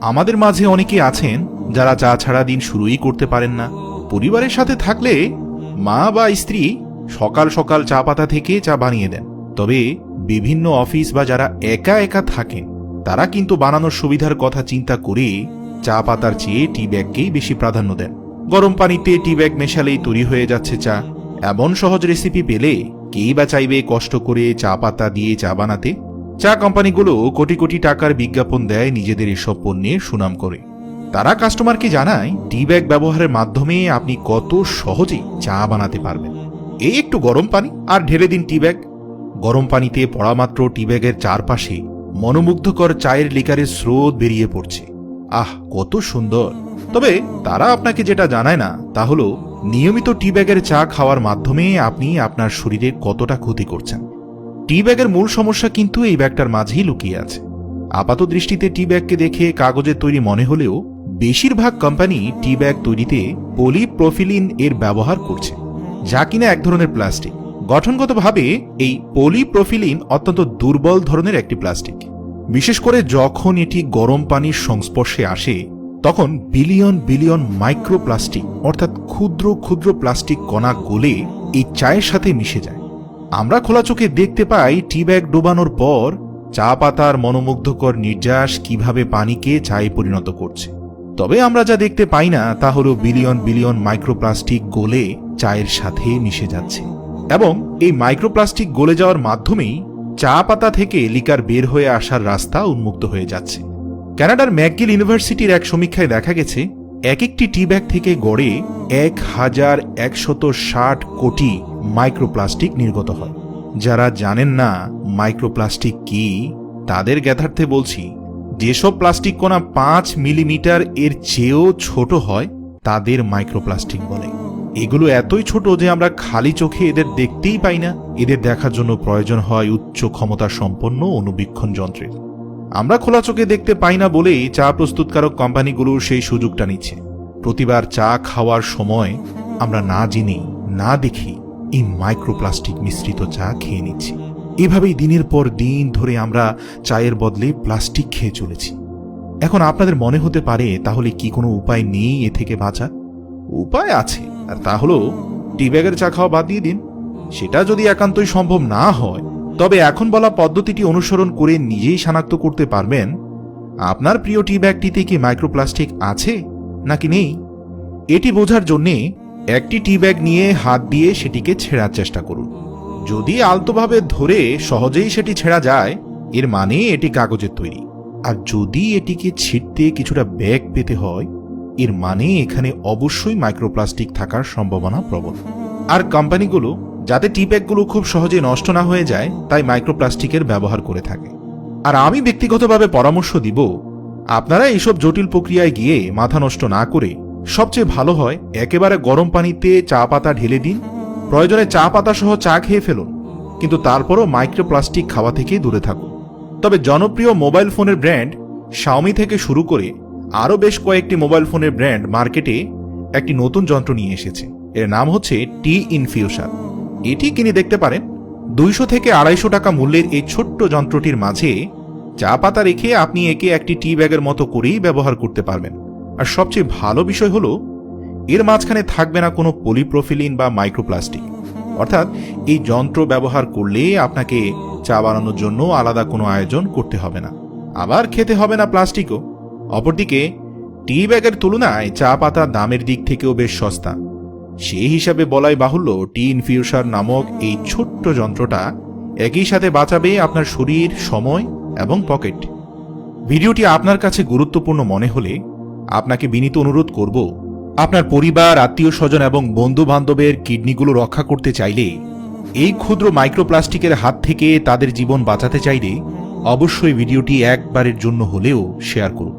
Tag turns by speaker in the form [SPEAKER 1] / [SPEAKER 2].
[SPEAKER 1] আমাদের মাঝে অনেকে আছেন যারা চা ছাড়া দিন শুরুই করতে পারেন না। পরিবারের সাথে থাকলে মা বা স্ত্রী সকাল সকাল চা পাতা থেকে চা বানিয়ে দেন, তবে বিভিন্ন অফিস বা যারা একা একা থাকেন তারা কিন্তু বানানোর সুবিধার কথা চিন্তা করে চা পাতার চেয়ে টি ব্যাগকেই বেশি প্রাধান্য দেন। গরম পানিতে টি ব্যাগ মেশালেই তৈরি হয়ে যাচ্ছে চা। এমন সহজ রেসিপি পেলে কেই বা চাইবে কষ্ট করে চা পাতা দিয়ে চা বানাতে? চা কোম্পানিগুলো কোটি কোটি টাকার বিজ্ঞাপন দেয় নিজেদের এসব পণ্যের সুনাম করে। তারা কাস্টমারকে জানায় টি ব্যাগ ব্যবহারের মাধ্যমে আপনি কত সহজেই চা বানাতে পারবেন। এই একটু গরম পানি আর ঢেলে দিন টি ব্যাগ। গরম পানিতে পড়া মাত্র টি ব্যাগের চারপাশে মনোমুগ্ধকর চায়ের লিকারের স্রোত বেরিয়ে পড়ছে। আহ, কত সুন্দর! তবে তারা আপনাকে যেটা জানায় না তা হলো নিয়মিত টি ব্যাগের চা খাওয়ার মাধ্যমে আপনি আপনার শরীরে কতটা ক্ষতি করছেন। টি ব্যাগের মূল সমস্যা কিন্তু এই ব্যাগটার মাঝেই লুকিয়ে আছে। আপাত দৃষ্টিতে টি ব্যাগকে দেখে কাগজের তৈরি মনে হলেও বেশিরভাগ কোম্পানি টি ব্যাগ তৈরিতে পলিপ্রোপিলিন এর ব্যবহার করছে, যা কিনা এক ধরনের প্লাস্টিক। গঠনগতভাবে এই পলিপ্রোপিলিন অত্যন্ত দুর্বল ধরনের একটি প্লাস্টিক। বিশেষ করে যখন এটি গরম পানির সংস্পর্শে আসে তখন বিলিয়ন বিলিয়ন মাইক্রোপ্লাস্টিক অর্থাৎ ক্ষুদ্র ক্ষুদ্র প্লাস্টিক কণা গলে এই চায়ের সাথে মিশে যায়। আমরা খোলা চোখে দেখতে পাই টি ব্যাগ ডোবানোর পর চা পাতার মনোমুগ্ধকর নির্যাস কিভাবে পানিকে চায়ে পরিণত করছে। তবে আমরা যা দেখতে পাই না তা হলো বিলিয়ন বিলিয়ন মাইক্রোপ্লাস্টিক গলে চায়ের সাথে মিশে যাচ্ছে, এবং এই মাইক্রোপ্লাস্টিক গলে যাওয়ার মাধ্যমেই চা পাতা থেকে লিকার বের হয়ে আসার রাস্তা উন্মুক্ত হয়ে যাচ্ছে। কানাডার ম্যাকগিল ইউনিভার্সিটির এক সমীক্ষায় দেখা গেছে এক একটি টি ব্যাগ থেকে গড়ে 1160 কোটি মাইক্রোপ্লাস্টিক নির্গত হয়। যারা জানেন না মাইক্রোপ্লাস্টিক কি তাদের জ্ঞাতার্থে বলছি, যেসব প্লাস্টিক কণা 5 মিলিমিটার এর চেয়েও ছোট হয় তাদের মাইক্রোপ্লাস্টিক বলে। এগুলো এতই ছোট যে আমরা খালি চোখে এদের দেখতেই পাই না। এদের দেখার জন্য প্রয়োজন হয় উচ্চ ক্ষমতা সম্পন্ন অনুবীক্ষণ যন্ত্রের। আমরা খোলা চোখে দেখতে পাই না বলেই চা প্রস্তুতকারক কোম্পানিগুলো সেই সুযোগটা নিচ্ছে। প্রতিবার চা খাওয়ার সময় আমরা না জেনে না দেখি এই মাইক্রোপ্লাস্টিক মিশ্রিত চা খেয়ে নিচ্ছি। এভাবেই দিনের পর দিন ধরে আমরা চায়ের বদলে প্লাস্টিক খেয়ে চলেছি। এখন আপনাদের মনে হতে পারে তাহলে কি কোনো উপায় নেই এ থেকে বাঁচা? উপায় আছে, আর তা হলো টি ব্যাগের চা খাওয়া বাদ দিয়ে দিন। সেটা যদি একান্তই সম্ভব না হয় তবে এখন বলা পদ্ধতিটি অনুসরণ করে নিজেই শনাক্ত করতে পারবেন আপনার প্রিয় টি ব্যাগটিতে কি মাইক্রোপ্লাস্টিক আছে নাকি নেই। এটি বোঝার জন্যে একটি টি ব্যাগ নিয়ে হাত দিয়ে সেটিকে ছেঁড়ার চেষ্টা করুন। যদি আলতোভাবে ধরে সহজেই সেটি ছেঁড়া যায় এর মানে এটি কাগজের তৈরি, আর যদি এটিকে ছিঁড়তে কিছুটা বেগ পেতে হয় এর মানে এখানে অবশ্যই মাইক্রোপ্লাস্টিক থাকার সম্ভাবনা প্রবল। আর কোম্পানিগুলো যাতে টি ব্যাগগুলো খুব সহজে নষ্ট না হয়ে যায় তাই মাইক্রোপ্লাস্টিকের ব্যবহার করে থাকে। আর আমি ব্যক্তিগতভাবে পরামর্শ দিব আপনারা এইসব জটিল প্রক্রিয়ায় গিয়ে মাথা নষ্ট না করে সবচেয়ে ভালো হয় একেবারে গরম পানিতে চা পাতা ঢেলে দিন। প্রয়োজনে চা পাতা সহ চা খেয়ে ফেলুন, কিন্তু তারপরও মাইক্রোপ্লাস্টিক খাওয়া থেকে দূরে থাকুন। তবে জনপ্রিয় মোবাইল ফোনের ব্র্যান্ড শাওমি থেকে শুরু করে আরও বেশ কয়েকটি মোবাইল ফোনের ব্র্যান্ড মার্কেটে একটি নতুন যন্ত্র নিয়ে এসেছে। এর নাম হচ্ছে টি ইনফিউশন। এটি কিনে দেখতে পারেন। 200 থেকে 250 টাকা মূল্যের এই ছোট্ট যন্ত্রটির মাঝে চা পাতা রেখে আপনি একে একটি টি ব্যাগের মতো করেই ব্যবহার করতে পারবেন। আর সবচেয়ে ভালো বিষয় হলো এর মাঝখানে থাকবে না কোনো পলিপ্রোপিলিন বা মাইক্রোপ্লাস্টিক। অর্থাৎ এই যন্ত্র ব্যবহার করলে আপনাকে চা বানানোর জন্য আলাদা কোনো আয়োজন করতে হবে না, আবার খেতে হবে না প্লাস্টিকও। অপরদিকে টি ব্যাগের তুলনায় চা পাতা দামের দিক থেকেও বেশ সস্তা। সেই হিসাবে বলাই বাহুল্য টি ইনফিউশন নামক এই ছোট্ট যন্ত্রটা একই সাথে বাঁচাবে আপনার শরীর, সময় এবং পকেট। ভিডিওটি আপনার কাছে গুরুত্বপূর্ণ মনে হলে আপনাকে বিনীত অনুরোধ করব, আপনার পরিবার, আত্মীয় স্বজন এবং বন্ধু বান্ধবের কিডনিগুলো রক্ষা করতে চাইলে, এই ক্ষুদ্র মাইক্রোপ্লাস্টিকের হাত থেকে তাদের জীবন বাঁচাতে চাইলে অবশ্যই ভিডিওটি একবারের জন্য হলেও শেয়ার করুন।